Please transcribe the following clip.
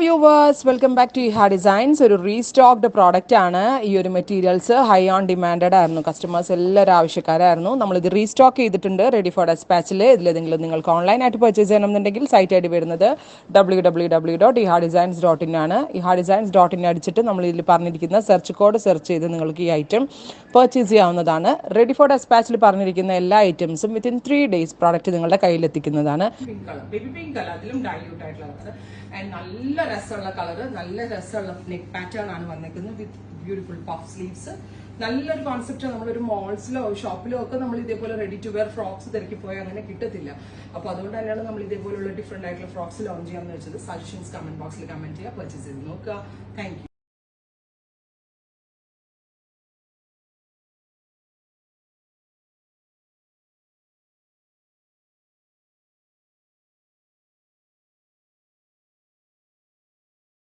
Viewers welcome back to Eha designs. ഒരു restocked product ആണ്. ഈ ഒരു മെറ്റീരിയൽസ് ഹൈ ഓൺ ഡിമാൻഡഡ് ആയിരുന്നു. കസ്റ്റമേഴ്സ് എല്ലാവരും ആവശ്യക്കാരായിരുന്നു. നമ്മളിത് റീസ്റ്റോക്ക് ചെയ്തിട്ടുണ്ട് റെഡി ഫോർ ഡെസ്പാച്ചിൽ. ഇതിലേതെങ്കിലും നിങ്ങൾക്ക് ഓൺലൈനായിട്ട് പർച്ചേസ് ചെയ്യണമെന്നുണ്ടെങ്കിൽ സൈറ്റ് ഐ ഡി വരുന്നത് www.ihadesigns.in ആണ്. ihadesigns.in അടിച്ചിട്ട് നമ്മൾ ഇതിൽ പറഞ്ഞിരിക്കുന്ന സെർച്ച് കോഡ് സെർച്ച് ചെയ്ത് നിങ്ങൾക്ക് ഈ ഐറ്റം പർച്ചേസ് ചെയ്യാവുന്നതാണ്. റെഡി ഫോർ ഡെസ്പാച്ചിൽ പറഞ്ഞിരിക്കുന്ന എല്ലാ ഐറ്റംസും വിത്തിൻ 3 days പ്രോഡക്റ്റ് നിങ്ങളുടെ കയ്യിലെത്തിക്കുന്നതാണ്. ബേബി പിങ്ക് കളർ, അതിലും ഡൈല്യൂട്ട് ആയിട്ടുള്ള കളർ ആൻഡ് നല്ല രസമുള്ള കളർ, നല്ല രസമുള്ള നെക്ക് പാറ്റേൺ ആണ് വന്നിരിക്കുന്നത് വിത്ത് ബ്യൂട്ടിഫുൾ പഫ് സ്ലീവ്സ്. നല്ലൊരു കോൺസെപ്റ്റ്. നമ്മളൊരു മോൾസിലോ ഷോപ്പിലോ ഒക്കെ നമ്മൾ ഇതേപോലെ റെഡി ടു വെയർ ഫ്രോക്സ് തിരക്കി പോയാൽ അങ്ങനെ കിട്ടത്തില്ല. അപ്പോൾ അതുകൊണ്ട് തന്നെയാണ് നമ്മൾ ഇതേപോലുള്ള ഡിഫറെന്റ് ആയിട്ടുള്ള ഫ്രോക്സ് ലോഞ്ച് ചെയ്യാമെന്ന് വെച്ചത്. സജഷൻസ് കമന്റ് ബോക്സിൽ കമന്റ് ചെയ്യുക, പർച്ചേസ് ചെയ്ത് നോക്കുക. Thank you.